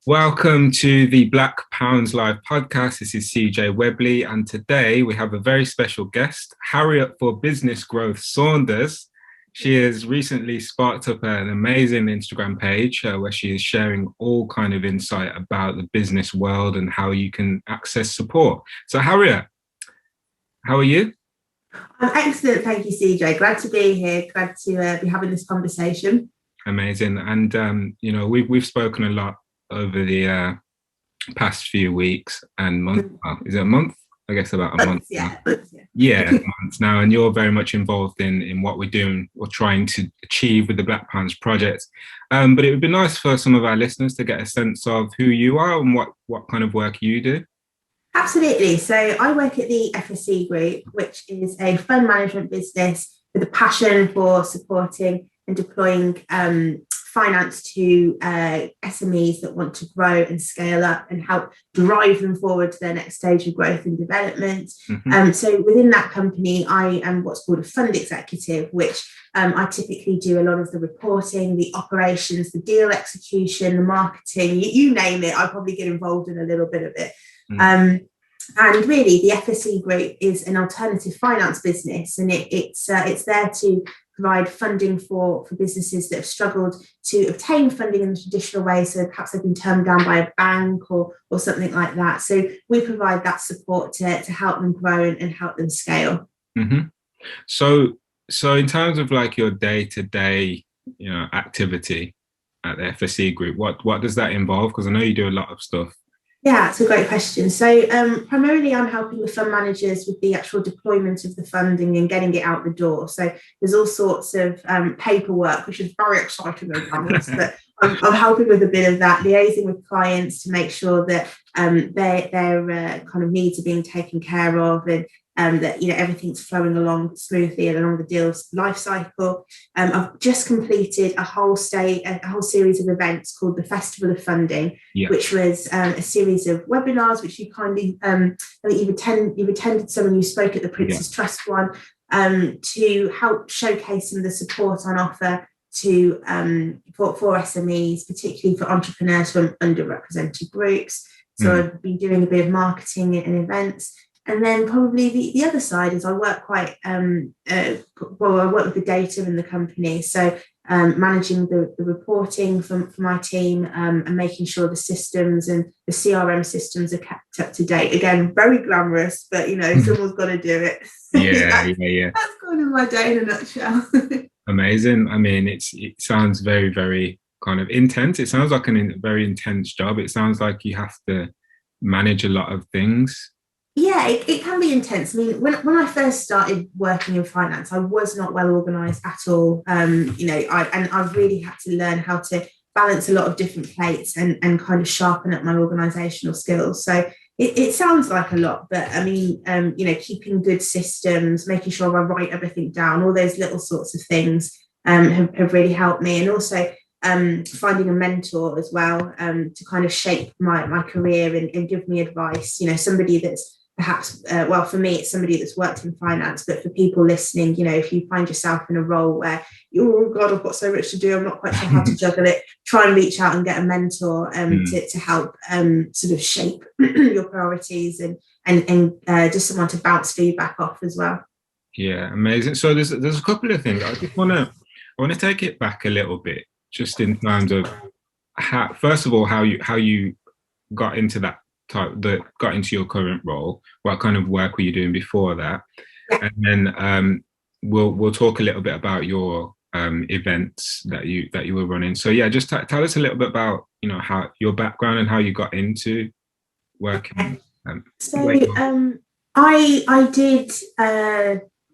Welcome to the Black Pounds Live podcast. This is CJ Webley, and today we have a very special guest, Harriet for Business Growth Saunders. She has recently sparked up an amazing Instagram page where she is sharing all kind of insight about the business world and how you can access support. So Harriet, how are you? I'm excellent, thank you, CJ. Glad to be here. Glad to be having this conversation. Amazing, and we've spoken a lot over the past few weeks and months. Is it a month? I guess about a month. Yeah, months now. And you're very much involved in what we're doing or trying to achieve with the Black Pounds project. But it would be nice for some of our listeners to get a sense of who you are and what kind of work you do. Absolutely. So I work at the FSE Group, which is a fund management business with a passion for supporting and deploying finance to SMEs that want to grow and scale up and help drive them forward to their next stage of growth and development. So within that company, I am what's called a fund executive, which I typically do a lot of the reporting, the operations, the deal execution, the marketing, you name it. I probably get involved in a little bit of it. And really, the FSE Group is an alternative finance business, and it's there to provide funding for businesses that have struggled to obtain funding in the traditional way. So perhaps they've been turned down by a bank or something like that. So we provide that support to help them grow and help them scale. So in terms of like your day-to-day, activity at the FSE Group, what does that involve? Because I know you do a lot of stuff. Yeah, it's a great question. So primarily I'm helping the fund managers with the actual deployment of the funding and getting it out the door. So there's all sorts of paperwork, which is very exciting and glamorous, but I'm helping with a bit of that, liaising with clients to make sure that their kind of needs are being taken care of, and that everything's flowing along smoothly and along the deal's life cycle. I've just completed a whole series of events called the Festival of Funding, which was a series of webinars which you kindly, I think you've attended some, and you spoke at the Prince's Trust one, to help showcase some of the support on offer to for SMEs, particularly for entrepreneurs from underrepresented groups. So I've been doing a bit of marketing and events. And then probably the other side is I work I work with the data in the company. So managing the reporting for my team, and making sure the systems and the CRM systems are kept up to date. Again, very glamorous, but someone's got to do it. Yeah. That's kind of my day in a nutshell. Amazing. I mean, it sounds very, very kind of intense. It sounds like a very intense job. It sounds like you have to manage a lot of things. Yeah, it can be intense. I mean, when I first started working in finance, I was not well organised at all. I've really had to learn how to balance a lot of different plates and kind of sharpen up my organisational skills. So it sounds like a lot, but I mean, keeping good systems, making sure I write everything down, all those little sorts of things have really helped me. And also finding a mentor as well, to kind of shape my career and give me advice. Somebody that's perhaps, for me, it's somebody that's worked in finance, but for people listening, if you find yourself in a role where, oh God, I've got so much to do, I'm not quite sure how to juggle it, try and reach out and get a mentor to help sort of shape your priorities and just someone to bounce feedback off as well. Yeah, amazing. So there's a couple of things. I just want to take it back a little bit, just in terms of first of all, how you got into got into your current role. What kind of work were you doing before that? And then we'll talk a little bit about your events that you were running. So yeah, just tell us a little bit about how your background and how you got into working. I did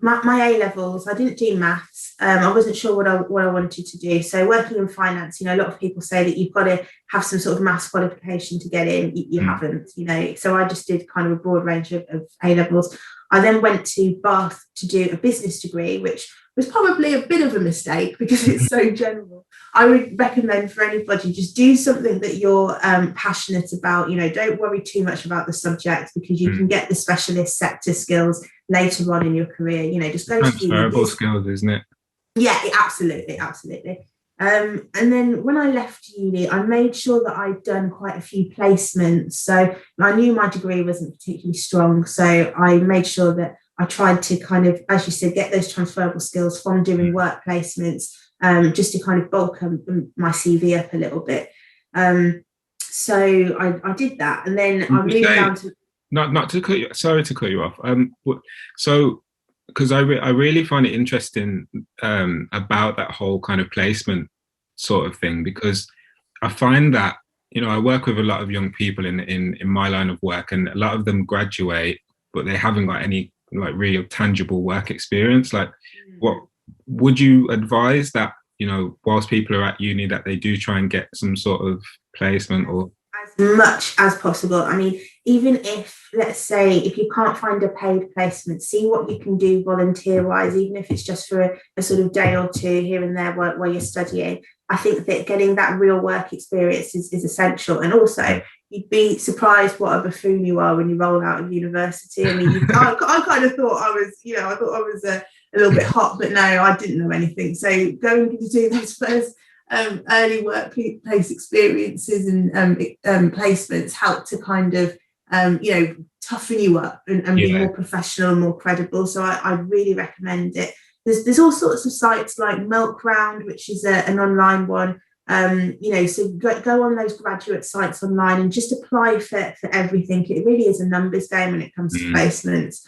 my A-levels. I didn't do maths. I wasn't sure what I wanted to do. So working in finance, a lot of people say that you've got to have some sort of maths qualification to get in. You haven't, So I just did kind of a broad range of A-levels. I then went to Bath to do a business degree, which was probably a bit of a mistake because it's so general. I would recommend for anybody, just do something that you're passionate about. Don't worry too much about the subject, because you can get the specialist sector skills later on in your career. Just go to transferable skills, isn't it? Yeah, absolutely, absolutely. And then when I left uni, I made sure that I'd done quite a few placements. So I knew my degree wasn't particularly strong. So I made sure that I tried to kind of, as you said, get those transferable skills from doing work placements, just to kind of bulk my CV up a little bit. So I did that. And then I moved down to. Not to cut you, sorry to cut you off. So because I really find it interesting about that whole kind of placement sort of thing, because I find that, I work with a lot of young people in my line of work, and a lot of them graduate, but they haven't got any like real tangible work experience. Like, what would you advise that, whilst people are at uni, that they do try and get some sort of placement or as much as possible. I mean, even if, let's say, if you can't find a paid placement, see what you can do volunteer wise, even if it's just for a sort of day or two here and there while you're studying. I think that getting that real work experience is essential. And also, you'd be surprised what a buffoon you are when you roll out of university. I mean, I kind of thought I was, I thought I was a little bit hot, but no, I didn't know anything. So going to do those first early workplace experiences and placements help to kind of, toughen you up and be more professional and more credible. So I really recommend it. There's all sorts of sites like Milk Round, which is an online one. So go on those graduate sites online and just apply for everything. It really is a numbers game when it comes to placements.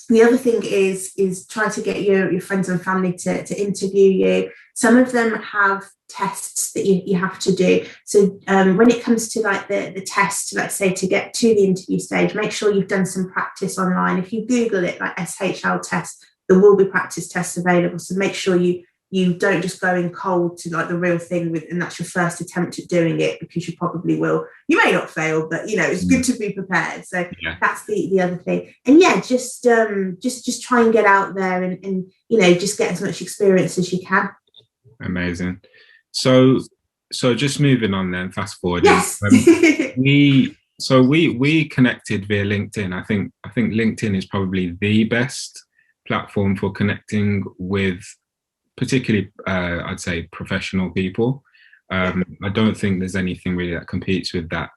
The other thing is try to get your friends and family to interview you. Some of them have tests that you have to do. So when it comes to like the test, let's say to get to the interview stage, make sure you've done some practice online. If you Google it, like SHL test, there will be practice tests available. So make sure you don't just go in cold to like the real thing and that's your first attempt at doing it, because you probably will. You may not fail, but it's good to be prepared. So that's the other thing. And just try and get out there and just get as much experience as you can. Amazing. So just moving on then, fast forward. Yes. we connected via LinkedIn. I think LinkedIn is probably the best platform for connecting with, particularly I'd say, professional people. I don't think there's anything really that competes with that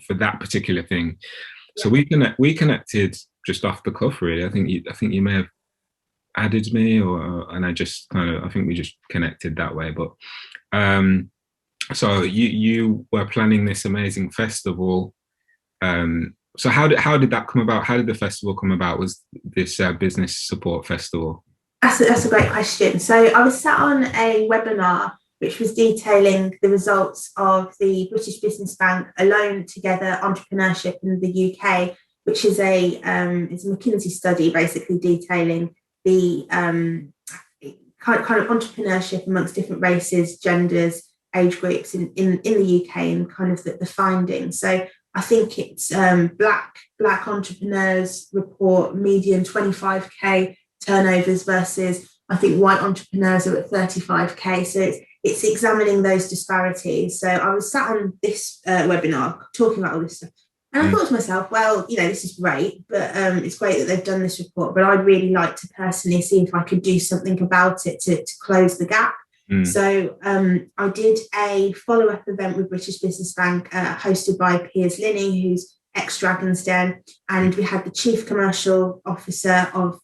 for that particular thing. So we connected just off the cuff, really. I think you may have added me, and I just I think we just connected that way. But so you were planning this amazing festival. So how did that come about? How did the festival come about? Was this business support festival? That's a great question. So I was sat on a webinar which was detailing the results of the British Business Bank Alone Together Entrepreneurship in the UK, which is it's a McKinsey study basically detailing the kind of entrepreneurship amongst different races, genders, age groups in the UK, and kind of the findings. So I think it's black entrepreneurs report median 25k turnovers versus I think white entrepreneurs are at 35k. So it's examining those disparities. So I was sat on this webinar talking about all this stuff, and I thought to myself, well, this is great, but it's great that they've done this report, but I'd really like to personally see if I could do something about it to close the gap. So I did a follow-up event with British Business Bank hosted by Piers Linney, who's ex-Dragon's Den, and we had the Chief Commercial Officer of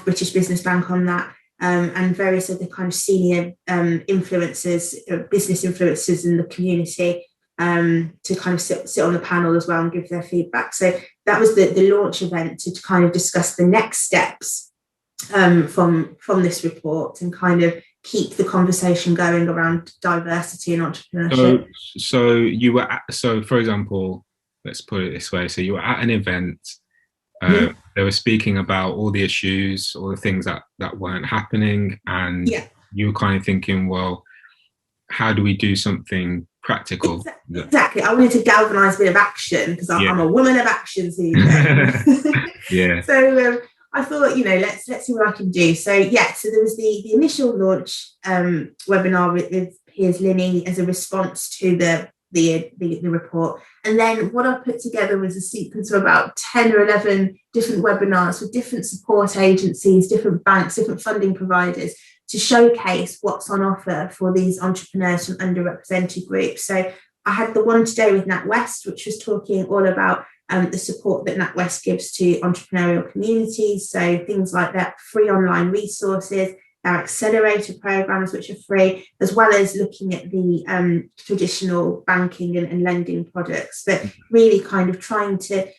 British Business Bank on that, and various other kind of senior influencers, business influencers in the community, to kind of sit on the panel as well and give their feedback. So that was the launch event to kind of discuss the next steps from this report and kind of keep the conversation going around diversity and entrepreneurship. So you were so for example, let's put it this way. So you were at an event. They were speaking about all the issues, all the things that weren't happening, and you were kind of thinking, well, how do we do something practical? Exactly. I wanted to galvanise a bit of action because I'm a woman of action. So So I thought, let's see what I can do. So so there was the initial launch webinar with Piers Linney as a response to the report, and then what I put together was a sequence of about 10 or 11 different webinars with different support agencies, different banks, different funding providers, to showcase what's on offer for these entrepreneurs from underrepresented groups. So I had the one today with NatWest, which was talking all about the support that NatWest gives to entrepreneurial communities. So things like that, free online resources, our accelerator programs, which are free, as well as looking at the traditional banking and lending products, but really kind of trying to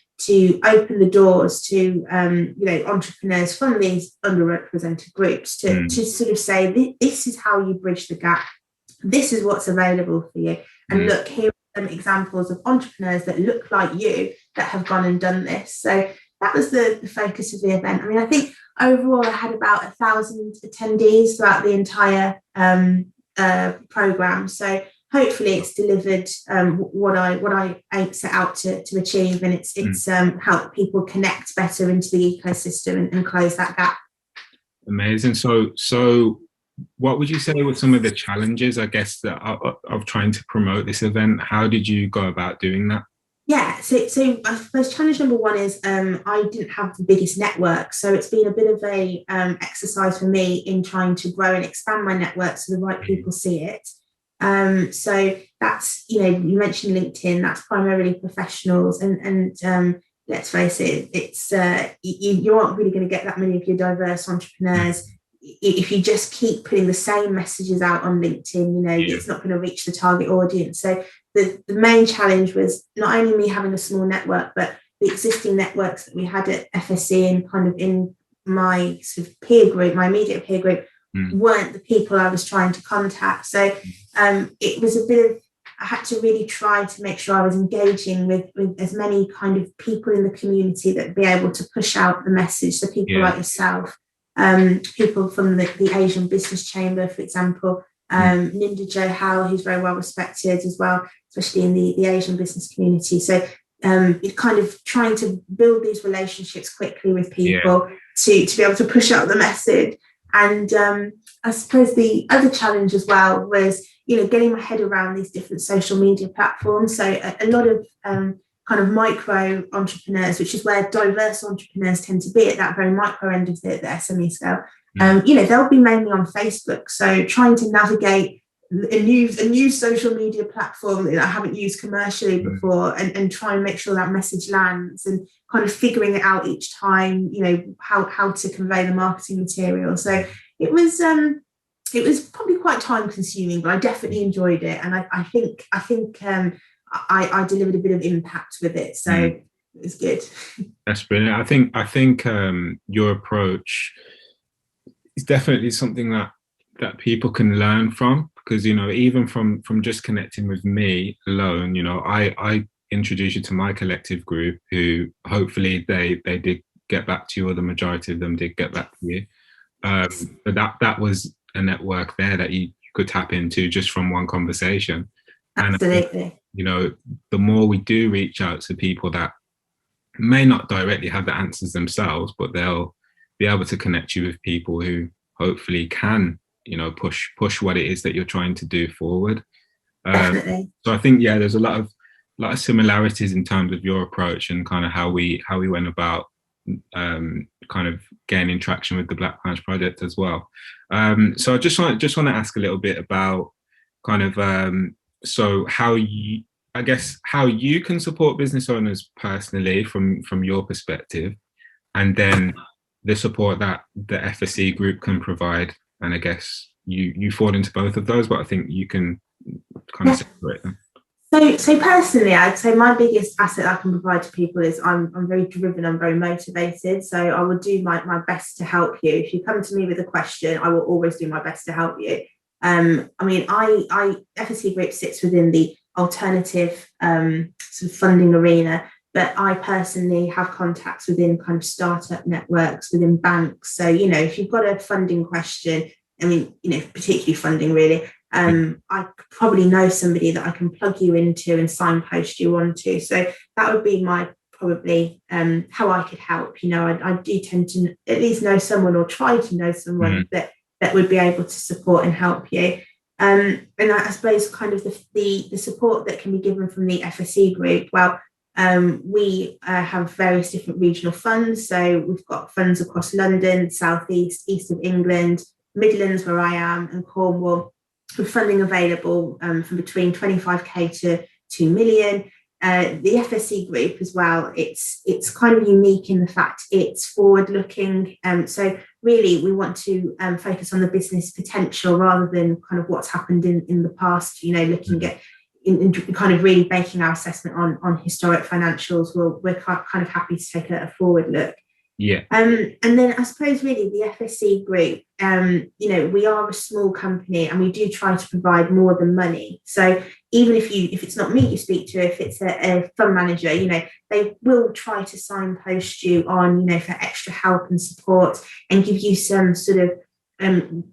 open the doors to entrepreneurs from these underrepresented groups to sort of say, this is how you bridge the gap. This is what's available for you. And look, here are some examples of entrepreneurs that look like you that have gone and done this. So that was the focus of the event. I mean, I think overall I had about 1,000 attendees throughout the entire program. So hopefully it's delivered what I set out to achieve, and it's helped people connect better into the ecosystem and close that gap. Amazing. So what would you say were some of the challenges, I guess, that of trying to promote this event? How did you go about doing that? Yeah, so I suppose challenge number one is I didn't have the biggest network, so it's been a bit of a exercise for me in trying to grow and expand my network so the right people see it. So that's, you mentioned LinkedIn, that's primarily professionals, and let's face it, it's you aren't really going to get that many of your diverse entrepreneurs if you just keep putting the same messages out on LinkedIn. It's not going to reach the target audience. So the main challenge was not only me having a small network, but the existing networks that we had at FSE and kind of in my sort of peer group, my immediate peer group, weren't the people I was trying to contact. So it was a bit of, I had to really try to make sure I was engaging with as many kind of people in the community that would be able to push out the message. So people like yourself, people from the Asian Business Chamber, for example, Ninda Jo Howell, who's very well respected as well, especially in the Asian business community. So you're kind of trying to build these relationships quickly with people to be able to push out the message. And I suppose the other challenge as well was, getting my head around these different social media platforms. So a lot of kind of micro entrepreneurs, which is where diverse entrepreneurs tend to be at that very micro end of the SME scale. They'll be mainly on Facebook. So trying to navigate a new social media platform that I haven't used commercially before, and try and make sure that message lands, and kind of figuring it out each time, how to convey the marketing material. So it was probably quite time consuming, but I definitely enjoyed it, and I think I delivered a bit of impact with it. So it was good. That's brilliant. I think your approach is definitely something that people can learn from, because even from just connecting with me alone, I introduced you to my collective group, who hopefully they did get back to you, or the majority of them did get back to you. But that was a network there that you could tap into just from one conversation. Absolutely. And the more we do reach out to people that may not directly have the answers themselves, but they'll be able to connect you with people who hopefully can push what it is that you're trying to do forward. Definitely. So I think there's a lot of similarities in terms of your approach and kind of how we went about kind of gaining traction with the Black Punch project as well. So I just want to ask a little bit about kind of so how you can support business owners personally from your perspective, and then the support that the FSE Group can provide. And I guess you fall into both of those, but I think you can kind of separate them. So personally, I'd say my biggest asset I can provide to people is I'm very driven, I'm very motivated. So I will do my best to help you. If you come to me with a question, I will always do my best to help you. FSE Group sits within the alternative sort of funding arena, but I personally have contacts within kind of startup networks, within banks. So, if you've got a funding question, particularly funding really, I probably know somebody that I can plug you into and signpost you onto. So that would be my probably how I could help. I do tend to at least know someone, or try to know someone that would be able to support and help you. And I suppose kind of the support that can be given from the FSE Group. Well, we have various different regional funds. So we've got funds across London, South East, East of England, Midlands, where I am, and Cornwall, with funding available from between 25k to 2 million. The FSE Group as well, it's kind of unique in the fact it's forward-looking. So really, we want to focus on the business potential rather than kind of what's happened in the past. Looking at in kind of really basing our assessment on historic financials. We're kind of happy to take a forward look. Yeah. And then I suppose really the FSE Group, we are a small company and we do try to provide more than money. So even if it's not me you speak to, if it's a fund manager, they will try to signpost you on, for extra help and support and give you some sort of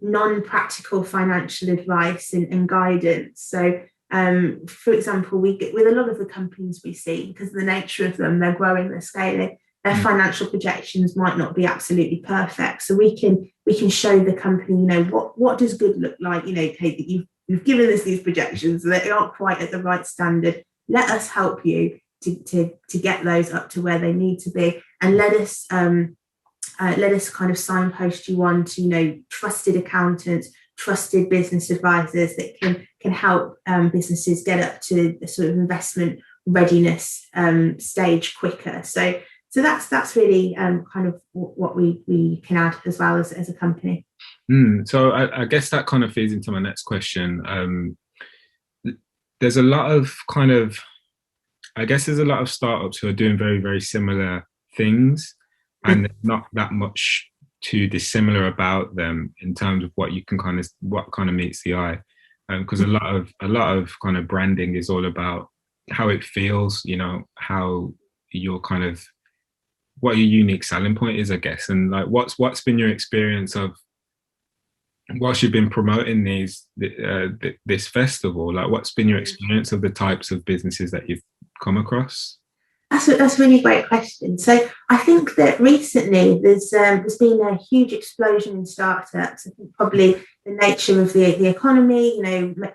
non-practical financial advice and guidance. So for example, with a lot of the companies we see, because of the nature of them, they're growing, they're scaling, their financial projections might not be absolutely perfect. So we can show the company, what does good look like? Kate, you've given us these projections, they aren't quite at the right standard. Let us help you to get those up to where they need to be, and let us kind of signpost you on to trusted accountants, trusted business advisors that can help businesses get up to the sort of investment readiness stage quicker. So that's really kind of what we can add as well as a company. So I guess that kind of feeds into my next question. There's a lot of there's a lot of startups who are doing very, very similar things, and there's not that much too dissimilar about them in terms of what kind of meets the eye. Because a lot of kind of branding is all about how it feels, how your kind of what your unique selling point is, I guess, and like what's been your experience of whilst you've been promoting this festival, like what's been your experience of the types of businesses that you've come across? That's a really great question. So I think that recently there's been a huge explosion in startups. I think probably the nature of the economy,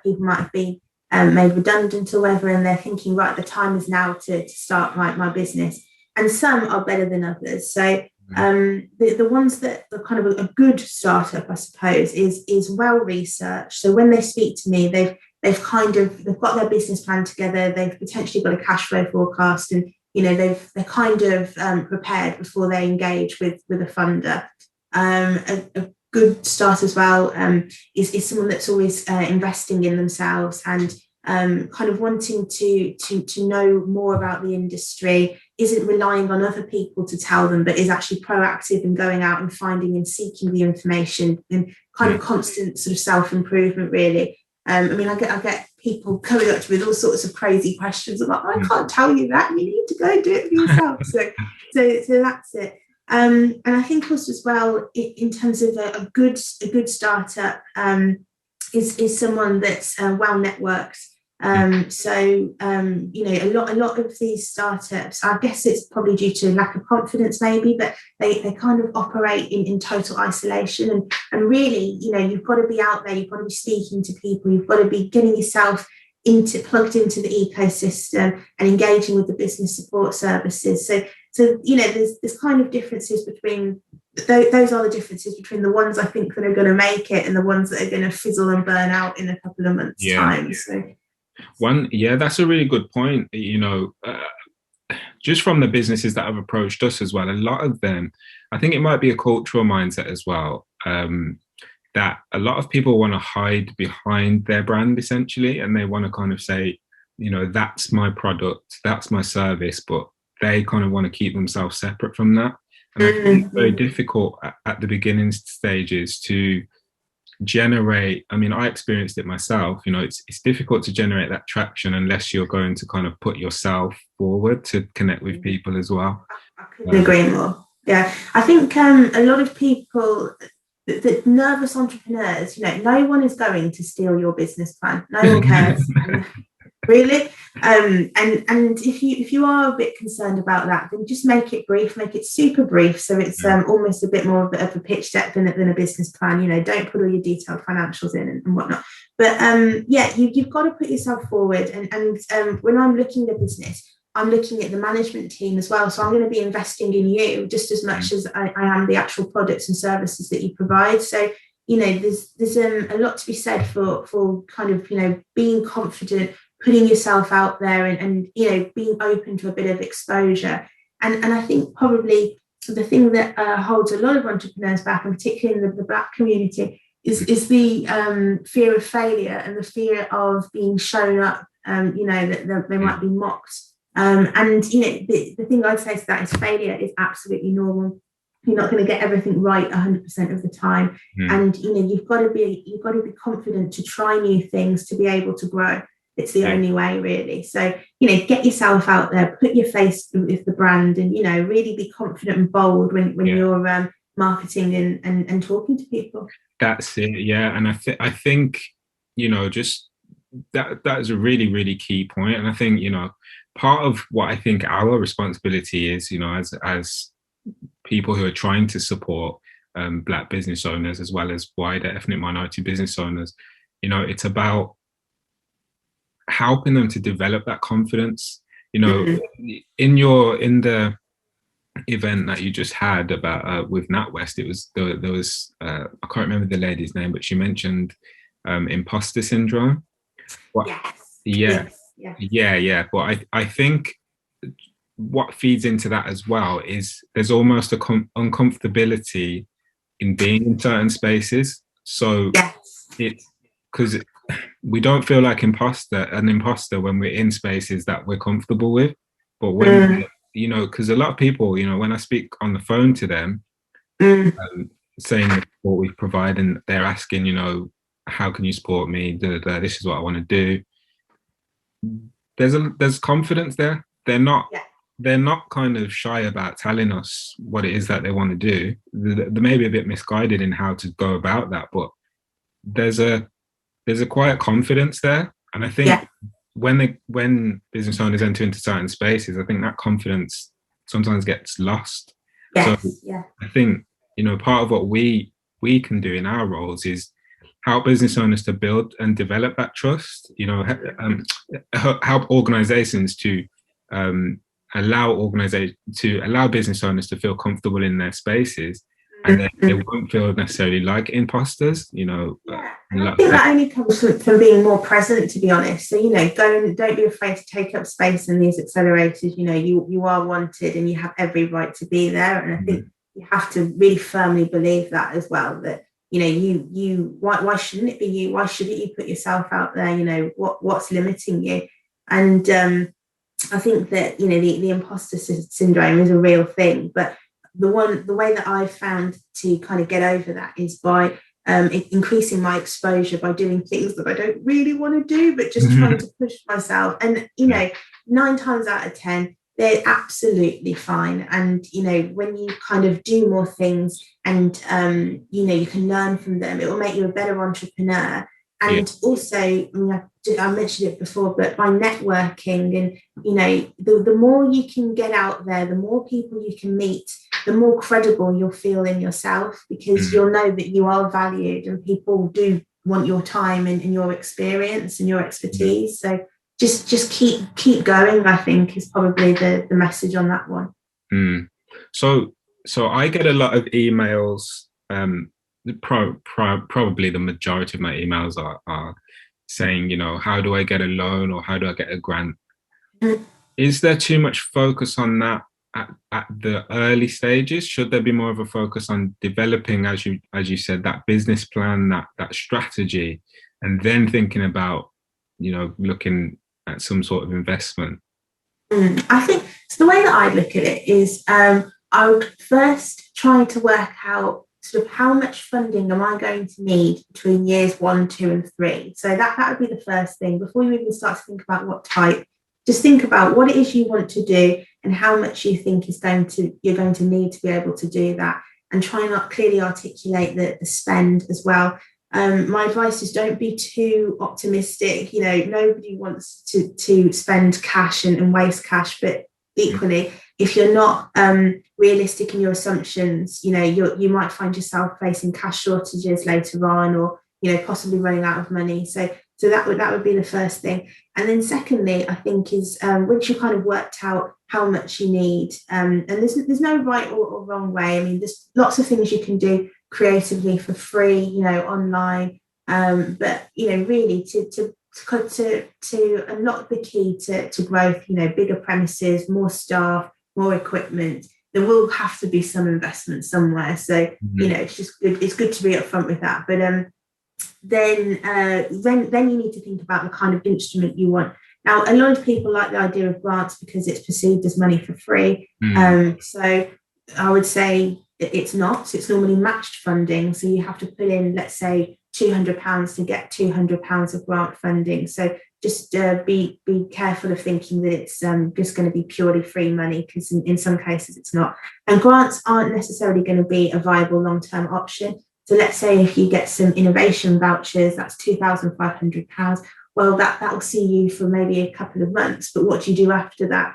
people might have been made redundant or whatever, and they're thinking, right, the time is now to start my business. And some are better than others. So the ones that are kind of a good startup, I suppose, is well researched. So when they speak to me, they've got their business plan together. They've potentially got a cash flow forecast, and they're kind of prepared before they engage with a funder. A good start as well is someone that's always investing in themselves and kind of wanting to know more about the industry, isn't relying on other people to tell them, but is actually proactive and going out and finding and seeking the information, and kind of constant sort of self-improvement, really. I get people coming up to me with all sorts of crazy questions. I'm like, I can't tell you that. You need to go and do it for yourself. So that's it. And I think also as well, in terms of a good startup, is someone that's well networked. A lot of these startups, I guess it's probably due to lack of confidence maybe, but they kind of operate in total isolation, and really, you've got to be out there, you've got to be speaking to people, you've got to be getting yourself plugged into the ecosystem and engaging with the business support services. So there's kind of differences between those are the differences between the ones I think that are going to make it and the ones that are going to fizzle and burn out in a couple of months' time. That's a really good point. Just from the businesses that have approached us as well, a lot of them, I think it might be a cultural mindset as well, that a lot of people want to hide behind their brand essentially, and they want to kind of say, that's my product, that's my service, but they kind of want to keep themselves separate from that. And I think it's very difficult at the beginning stages to generate. I experienced it myself. It's difficult to generate that traction unless you're going to kind of put yourself forward to connect with people as well. I couldn't agree more. Yeah, I think a lot of people, the nervous entrepreneurs, no one is going to steal your business plan. No one cares. Really. And if you are a bit concerned about that, then just make it brief, make it super brief, so it's almost a bit more of a pitch deck than a business plan. Don't put all your detailed financials in and whatnot. But you've got to put yourself forward. And when I'm looking at a business, I'm looking at the management team as well. So I'm going to be investing in you just as much as I am the actual products and services that you provide. So there's a lot to be said for kind of, being confident, putting yourself out there, and being open to a bit of exposure. And I think probably the thing that holds a lot of entrepreneurs back, and particularly in the Black community, is the fear of failure and the fear of being shown up, that they might be mocked. And the thing I'd say to that is failure is absolutely normal. You're not going to get everything right 100% of the time, and you've got to be confident to try new things, to be able to grow. It's the only way, really. So get yourself out there, put your face with the brand, and really be confident and bold when you're marketing and talking to people. That's it, yeah. And I think just that is a really, really key point. And I think part of what I think our responsibility is, as people who are trying to support Black business owners as well as wider ethnic minority business owners, it's about helping them to develop that confidence. In the event that you just had about with NatWest, it was there was I can't remember the lady's name, but she mentioned imposter syndrome. Yeah. But I think what feeds into that as well is there's almost a uncomfortability in being in certain spaces. So it's because we don't feel like an imposter when we're in spaces that we're comfortable with. But when because a lot of people, when I speak on the phone to them, saying what we provide, and they're asking, how can you support me? This is what I want to do. There's confidence there. They're not kind of shy about telling us what it is that they want to do. They may be a bit misguided in how to go about that, but there's a quiet confidence there. And I think when business owners enter into certain spaces, I think that confidence sometimes gets lost. I think part of what we can do in our roles is help business owners to build and develop that trust. Help organizations to allow business owners to feel comfortable in their spaces, and they won't feel necessarily like imposters. And I think that only comes from being more present, to be honest. So don't be afraid to take up space in these accelerators. You are wanted, and you have every right to be there. And I think you have to really firmly believe that as well. That why shouldn't it be you? Why shouldn't you put yourself out there? What's limiting you? And I think that the imposter syndrome is a real thing, but the way that I've found to kind of get over that is by increasing my exposure, by doing things that I don't really want to do, but just trying to push myself. And 9 times out of 10, they're absolutely fine. And when you kind of do more things, and you can learn from them, it will make you a better entrepreneur. And also, I mentioned it before, but by networking, and the more you can get out there, the more people you can meet, the more credible you'll feel in yourself, because you'll know that you are valued, and people do want your time and your experience and your expertise. So just keep going, I think, is probably the message on that one. So I get a lot of emails. Probably the majority of my emails are saying, how do I get a loan, or how do I get a grant? Is there too much focus on that at the early stages? Should there be more of a focus on developing, as you said, that business plan, that strategy, and then thinking about looking at some sort of investment? I think so. The way that I look at it is I would first try to work out sort of how much funding am I going to need between years 1, 2, and 3. So that would be the first thing. Before you even start to think about what type, just think about what it is you want to do and how much you think you're going to need to be able to do that, and try not clearly articulate the spend as well. My advice is don't be too optimistic. Nobody wants to spend cash and waste cash, but equally, if you're not realistic in your assumptions, you might find yourself facing cash shortages later on, or possibly running out of money. So that would be the first thing. And then secondly, I think is once you've kind of worked out how much you need, and there's no right or wrong way. I mean, there's lots of things you can do. creatively for free, online. But really to unlock the key to growth, bigger premises, more staff, more equipment, there will have to be some investment somewhere. So it's just good. It's good to be upfront with that. But then you need to think about the kind of instrument you want. Now, a lot of people like the idea of grants because it's perceived as money for free. So I would say it's not. It's normally matched funding. So you have to put in, let's say, £200 to get £200 of grant funding. So just be careful of thinking that it's just going to be purely free money, because in some cases it's not. And grants aren't necessarily going to be a viable long-term option. So let's say if you get some innovation vouchers, that's £2,500. Well, that will see you for maybe a couple of months, but what do you do after that?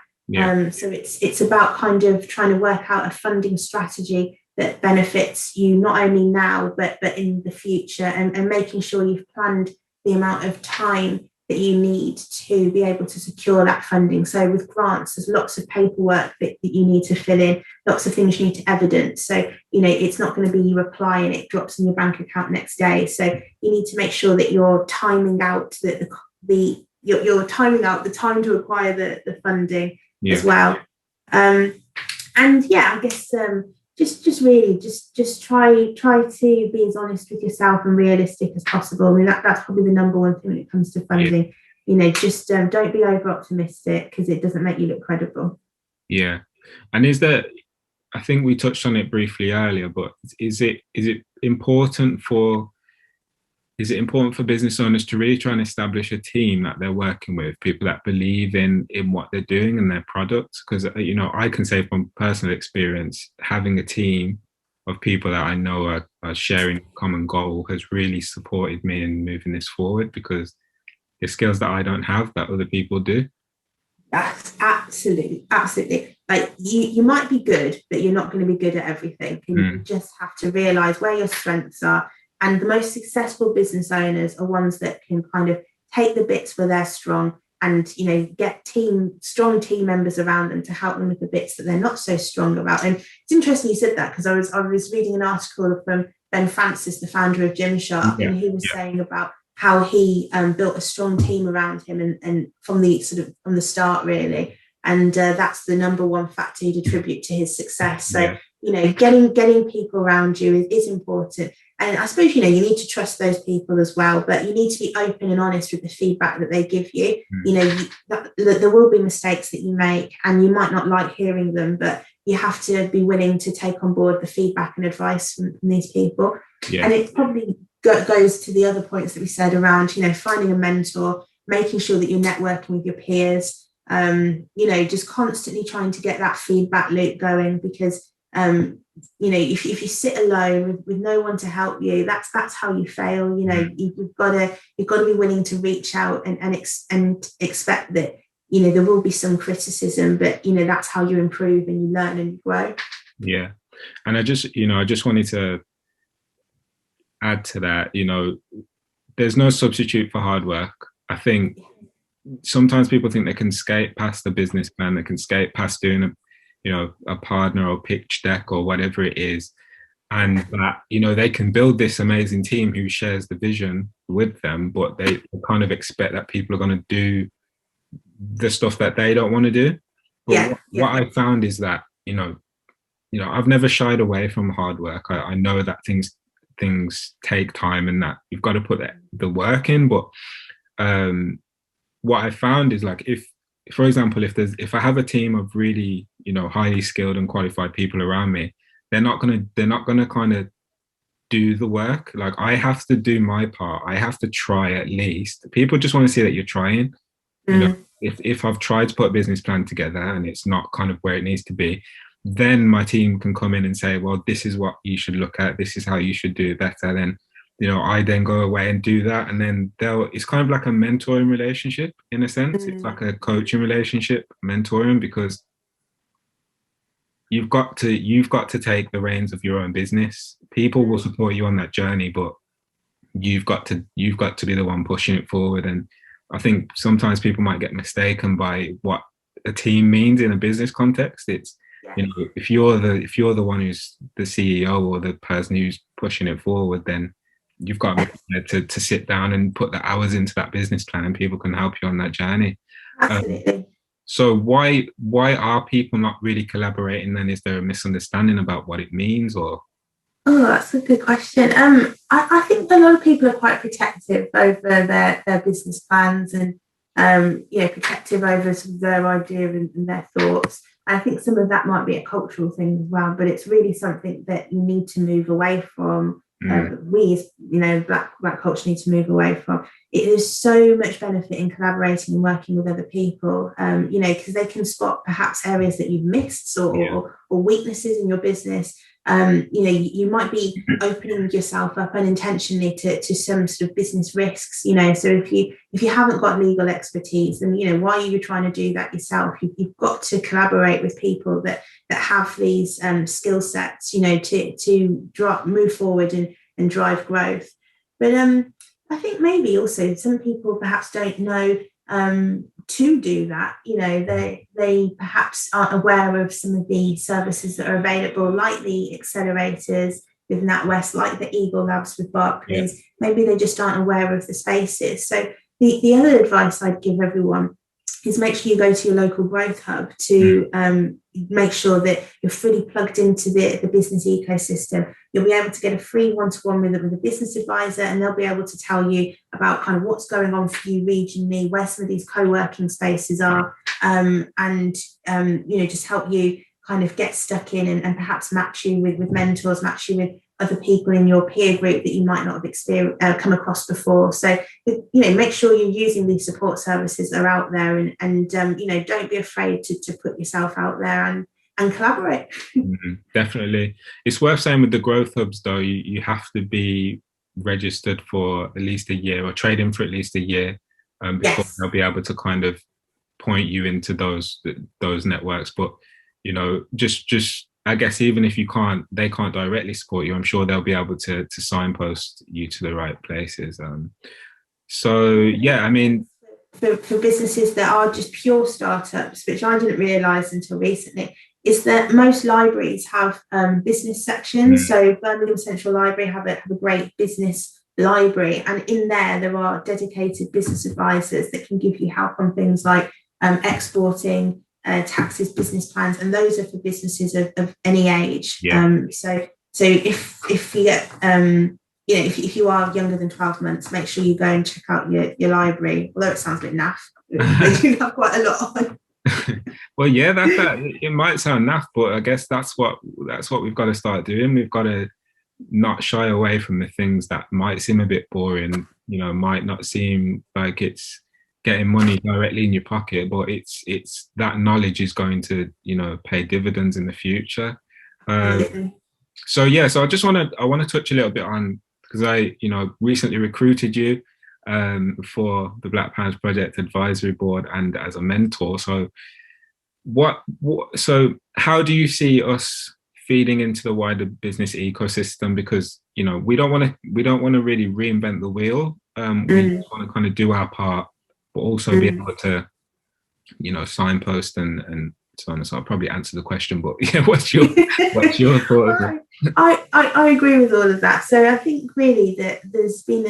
So it's about kind of trying to work out a funding strategy that benefits you not only now but in the future, and making sure you've planned the amount of time that you need to be able to secure that funding. So with grants, there's lots of paperwork that you need to fill in, lots of things you need to evidence. So, it's not going to be you apply and it drops in your bank account next day. So you need to make sure that you're timing out you're timing out the time to acquire the funding as well. I guess just try to be as honest with yourself and realistic as possible. I mean, that's probably the number one thing when it comes to funding. Just don't be over optimistic, because it doesn't make you look credible. And I think we touched on it briefly earlier, but is it important for business owners to really try and establish a team that they're working with, people that believe in what they're doing and their products? Because I can say from personal experience, having a team of people that I know are sharing a common goal has really supported me in moving this forward, because there's skills that I don't have that other people do. That's absolutely. Like you might be good, but you're not going to be good at everything. And you just have to realize where your strengths are. And the most successful business owners are ones that can kind of take the bits where they're strong and, get strong team members around them to help them with the bits that they're not so strong about. And it's interesting you said that, because I was reading an article from Ben Francis, the founder of Gymshark, and he was saying about how he built a strong team around him and from the start, really. And that's the number one factor he'd attribute to his success. So, getting people around you is important. And I suppose, you need to trust those people as well, but you need to be open and honest with the feedback that they give you. There will be mistakes that you make, and you might not like hearing them, but you have to be willing to take on board the feedback and advice from these people. And it probably goes to the other points that we said around, finding a mentor, making sure that you're networking with your peers, just constantly trying to get that feedback loop going, because if you sit alone with no one to help you, that's how you fail. You've got to be willing to reach out and expect that there will be some criticism, but that's how you improve and you learn and you grow. And I just wanted to add to that, there's no substitute for hard work. I think sometimes people think they can skate past the business plan, they can skate past doing a partner or pitch deck or whatever it is, and that they can build this amazing team who shares the vision with them, but they kind of expect that people are going to do the stuff that they don't want to do. But what I found is that I've never shied away from hard work. I know that things take time and that you've got to put the work in, but what I found is, like, if for example, if I have a team of really highly skilled and qualified people around me, they're not gonna kind of do the work. Like, I have to do my part. I have to try at least. People just want to see that you're trying. If I've tried to put a business plan together and it's not kind of where it needs to be, then my team can come in and say, well, this is what you should look at, this is how you should do it better. Then I then go away and do that, and then it's kind of like a mentoring relationship in a sense. It's like a coaching relationship, mentoring, because you've got to take the reins of your own business. People will support you on that journey, but you've got to be the one pushing it forward. And I think sometimes people might get mistaken by what a team means in a business context. It's if you're the one who's the CEO or the person who's pushing it forward, then you've got to be prepared to sit down and put the hours into that business plan, and people can help you on that journey. Absolutely. So why are people not really collaborating then? Is there a misunderstanding about what it means, or? Oh, that's a good question. I think a lot of people are quite protective over their business plans, and protective over sort of their idea and their thoughts. I think some of that might be a cultural thing as well, but it's really something that you need to move away from. We, as black culture, need to move away from. It is so much benefit in collaborating and working with other people, because they can spot perhaps areas that you've missed or weaknesses in your business. You might be opening yourself up unintentionally to some sort of business risks. So if you haven't got legal expertise, then while you were trying to do that yourself, you've got to collaborate with people that have these skill sets, to move forward and drive growth. But I think maybe also some people perhaps don't know to do that. They perhaps aren't aware of some of the services that are available, like the accelerators with NatWest, like the Eagle Labs with Barclays. Yeah. Maybe they just aren't aware of the spaces. So the other advice I'd give everyone is make sure you go to your local growth hub to make sure that you're fully plugged into the business ecosystem. You'll be able to get a free one-to-one with a business advisor, and they'll be able to tell you about kind of what's going on for you regionally, where some of these co-working spaces are, just help you kind of get stuck in and perhaps match you with mentors, match you with other people in your peer group that you might not have come across before. So, make sure you're using these support services that are out there, and don't be afraid to put yourself out there and collaborate. Definitely. It's worth saying with the growth hubs, though, you have to be registered for at least a year or trading for at least a year before they'll be able to kind of point you into those networks. But, just I guess even if they can't directly support you, I'm sure they'll be able to signpost you to the right places. For businesses that are just pure startups, which I didn't realise until recently, is that most libraries have business sections. So Birmingham Central Library have a great business library, and in there are dedicated business advisors that can give you help on things like exporting, taxes, business plans, and those are for businesses of any age. So if you get if you are younger than 12 months, make sure you go and check out your library. Although it sounds a bit naff, they do have quite a lot on. Well, yeah, that it might sound naff, but I guess that's what we've got to start doing. We've got to not shy away from the things that might seem a bit boring, might not seem like it's getting money directly in your pocket, but it's that knowledge is going to pay dividends in the future. So I just want to touch a little bit on, because I recently recruited you for the Black Pounds Project Advisory Board and as a mentor. So so how do you see us feeding into the wider business ecosystem? Because we don't want to really reinvent the wheel. We just want to kind of do our part, but also be able to signpost and so on. So I'll probably answer the question, but what's your thought? I agree with all of that. So I think really that there's been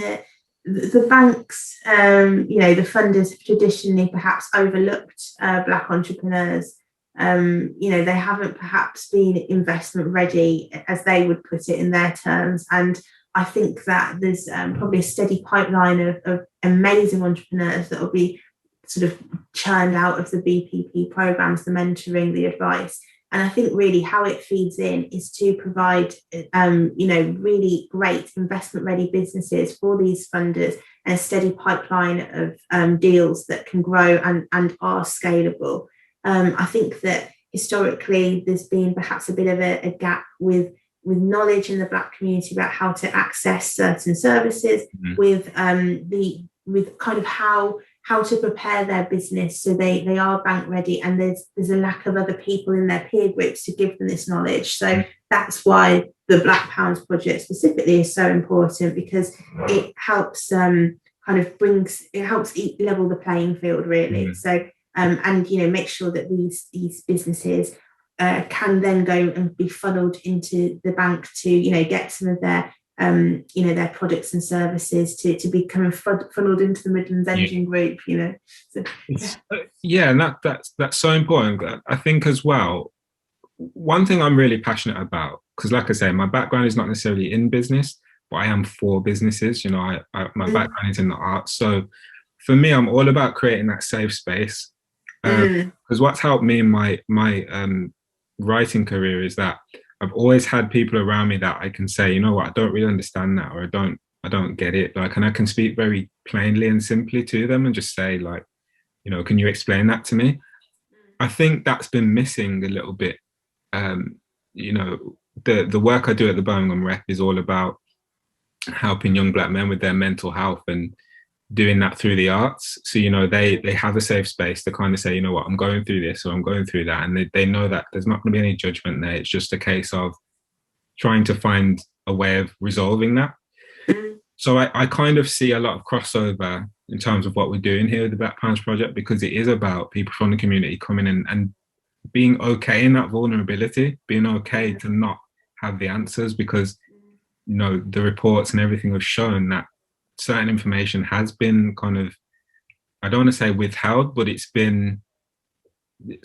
the banks, the funders have traditionally perhaps overlooked Black entrepreneurs. They haven't perhaps been investment ready, as they would put it in their terms. And I think that there's probably a steady pipeline of amazing entrepreneurs that will be sort of churned out of the BPP programs, the mentoring, the advice. And I think really how it feeds in is to provide, really great investment-ready businesses for these funders and a steady pipeline of deals that can grow and are scalable. I think that historically there's been perhaps a bit of a gap with knowledge in the Black community about how to access certain services, with kind of how to prepare their business so they are bank ready, and there's a lack of other people in their peer groups to give them this knowledge. So that's why the Black Pounds Project specifically is so important, because it helps level the playing field really. So make sure that these businesses can then go and be funneled into the bank to get some of their their products and services to be kind of funneled into the Midlands Engine Group, So, and that's so important. I think as well, one thing I'm really passionate about, because like I say, my background is not necessarily in business, but I am for businesses. My background is in the arts. So for me, I'm all about creating that safe space. Because what's helped me in my writing career is that I've always had people around me that I can say, you know what, I don't really understand that, or I don't get it. Like, and I can speak very plainly and simply to them and just say, like, can you explain that to me? I think that's been missing a little bit. The work I do at the Birmingham Rep is all about helping young Black men with their mental health and doing that through the arts. So, they have a safe space to kind of say, you know what, I'm going through this or I'm going through that. And they know that there's not going to be any judgment there. It's just a case of trying to find a way of resolving that. So I kind of see a lot of crossover in terms of what we're doing here with the Black Pounds Project, because it is about people from the community coming in and being okay in that vulnerability, being okay to not have the answers, because, the reports and everything have shown that certain information has been kind of, I don't want to say withheld, but it's been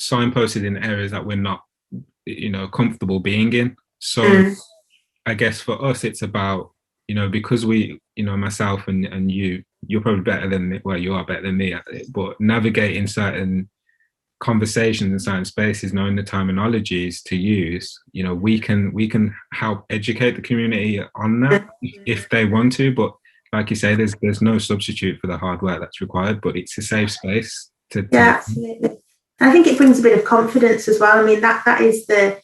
signposted in areas that we're not, comfortable being in. So I guess for us, it's about, because we, myself and you're probably better than, well, you are better than me at it, but navigating certain conversations in certain spaces, knowing the terminologies to use, we can help educate the community on that if they want to. But like you say, there's no substitute for the hard work that's required, but it's a safe space to absolutely. I think it brings a bit of confidence as well. I mean, that is the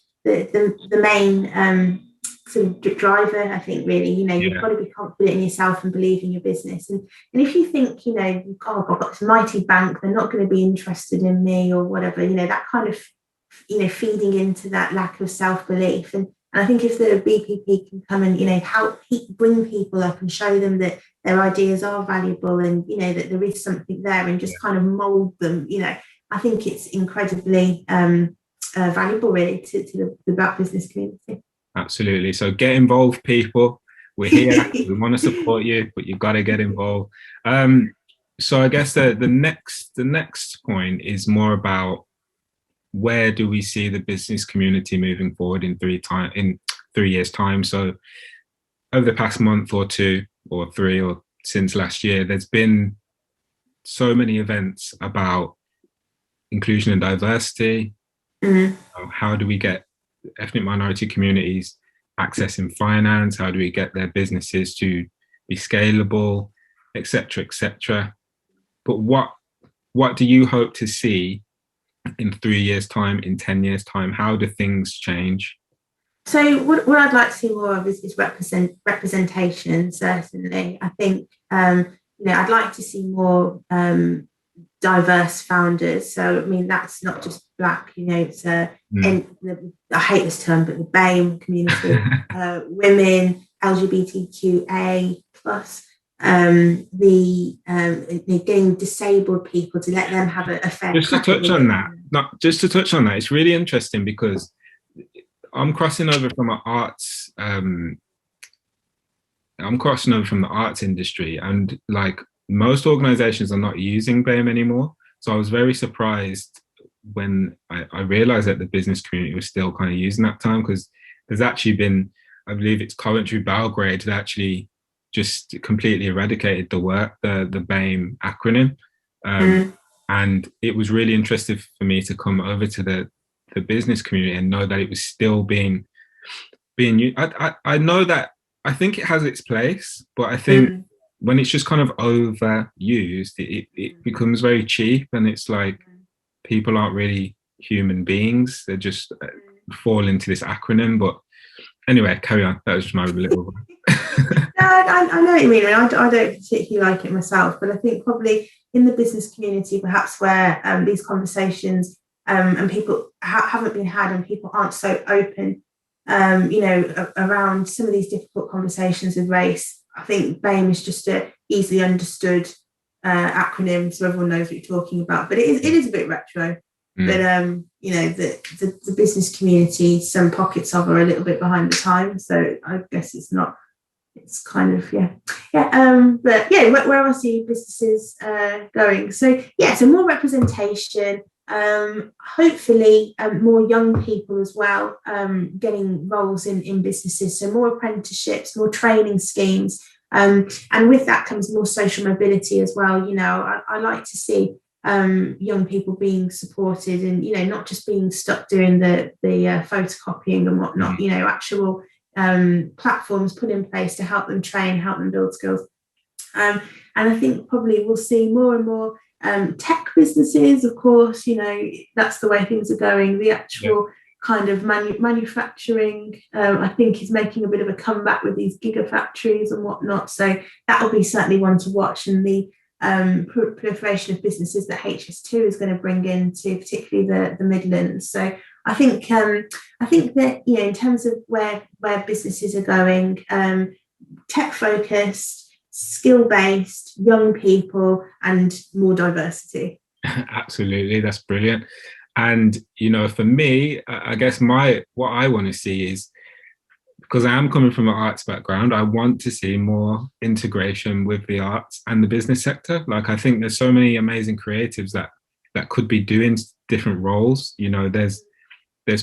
main sort of driver, I think, really. You've got to be confident in yourself and believe in your business. And if you think, I've got this mighty bank, they're not going to be interested in me or whatever, that kind of, feeding into that lack of self-belief. And I think if the BPP can come and, help bring people up and show them that their ideas are valuable and, that there is something there, and just kind of mould them, I think it's incredibly valuable, really, to the Black business community. Absolutely. So get involved, people. We're here. We want to support you, but you've got to get involved. So I guess the next point is more about, where do we see the business community moving forward in 3 years' time? So over the past month or 2 or 3, or since last year, there's been so many events about inclusion and diversity. How do we get ethnic minority communities accessing finance? How do we get their businesses to be scalable, etc., etc.? But what do you hope to see in 3 years' time, in 10 years' time? How do things change? So what I'd like to see more of is representation, certainly. I think, I'd like to see more diverse founders. So, I mean, that's not just Black, it's I hate this term, but the BAME community, women, LGBTQA+, getting disabled people, to let them have a fair. Just to touch on that, it's really interesting, because I'm crossing over from the arts industry, and like, most organizations are not using BAME anymore. So I was very surprised when I realized that the business community was still kind of using that term, because there's actually been, I believe it's Coventry Belgrade, that actually just completely eradicated the BAME acronym. And it was really interesting for me to come over to the business community and know that it was still being used. I know that, I think it has its place, but I think when it's just kind of overused, it becomes very cheap, and it's like, people aren't really human beings. They just fall into this acronym. But anyway, carry on. That was just my little... I know what you mean. I don't particularly like it myself, but I think probably in the business community, perhaps where these conversations and people haven't been had, and people aren't so open, around some of these difficult conversations with race, I think BAME is just a easily understood acronym, so everyone knows what you're talking about. But it is a bit retro. But the business community, some pockets of are a little bit behind the times. So I guess it's not it's kind of but yeah, where else see businesses going? So yeah, so more representation, hopefully more young people as well, getting roles in businesses, so more apprenticeships, more training schemes, and with that comes more social mobility as well. I like to see young people being supported, and not just being stuck doing the photocopying and whatnot. Actual platforms put in place to help them train, help them build skills. And I think probably we'll see more and more tech businesses, of course. That's the way things are going. The actual kind of manufacturing, I think, is making a bit of a comeback with these gigafactories and whatnot. So that will be certainly one to watch, and the proliferation of businesses that HS2 is going to bring into particularly the Midlands. So I think that in terms of where businesses are going, tech focused, skill based, young people, and more diversity. Absolutely, that's brilliant. And for me, I guess what I want to see is, because I am coming from an arts background, I want to see more integration with the arts and the business sector. Like, I think there's so many amazing creatives that could be doing different roles. There's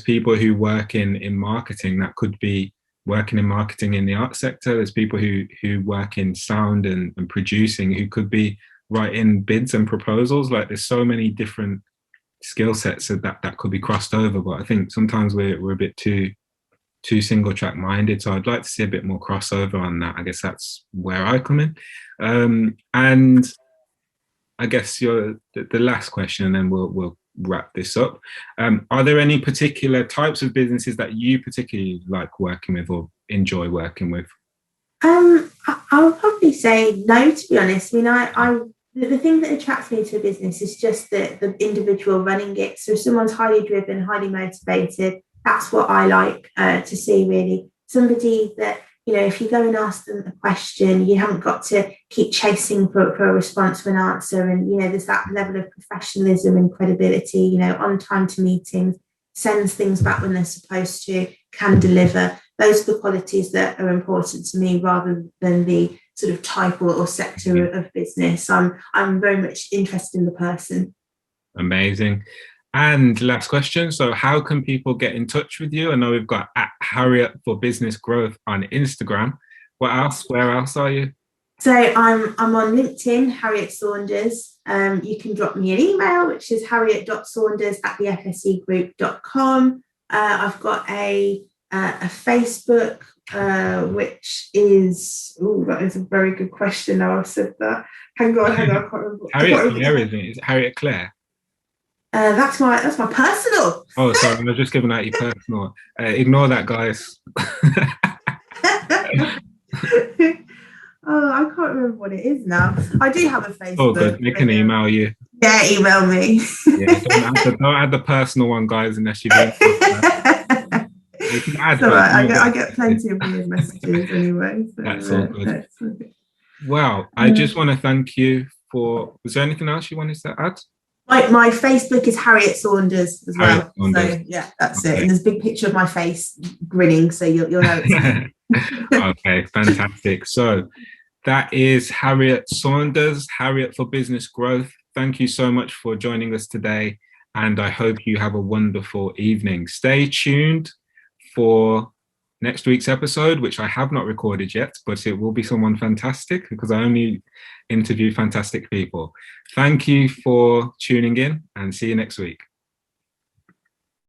people who work in marketing that could be working in marketing in the arts sector. There's people who work in sound and producing who could be writing bids and proposals. Like, there's so many different skill sets that could be crossed over. But I think sometimes we're a bit too single track minded. So I'd like to see a bit more crossover on that. I guess that's where I come in. And I guess the last question, and then we'll wrap this up. Are there any particular types of businesses that you particularly like working with or enjoy working with? I'll probably say no, to be honest. The thing that attracts me to a business is just the individual running it. So if someone's highly driven, highly motivated, that's what I like to see, really. Somebody that, if you go and ask them a question, you haven't got to keep chasing for a response to an answer. And, there's that level of professionalism and credibility, on time to meetings, sends things back when they're supposed to, can deliver. Those are the qualities that are important to me, rather than the sort of type or sector of business. I'm very much interested in the person. Amazing. And last question. So how can people get in touch with you? I know we've got @Harriet for Business Growth on Instagram. What else? Where else are you? So I'm on LinkedIn, Harriet Saunders. You can drop me an email, which is harriet.saunders@thefsegroup.com. I've got a Facebook, which is, that is a very good question. Now I've said that. Hang on, I can't remember. Harriet Claire, isn't it? Is it Harriet Claire? That's my personal. Oh, sorry, I was just giving out your personal. Ignore that, guys. Oh, I can't remember what it is now. I do have a Facebook. Oh, good. They can email you. Yeah, email me. Yeah, don't add the personal one, guys, unless you don't. You can add. I get plenty of weird messages anyway. So, that's all good. Well, I just want to thank you for. Was there anything else you wanted to add? My Facebook is Harriet Saunders as well. So yeah, that's it. And there's a big picture of my face grinning, so you'll know it's me. Okay, fantastic. So that is Harriet Saunders, Harriet for Business Growth. Thank you so much for joining us today, and I hope you have a wonderful evening. Stay tuned for next week's episode, which I have not recorded yet, but it will be someone fantastic, because I only interview fantastic people. Thank you for tuning in, and see you next week.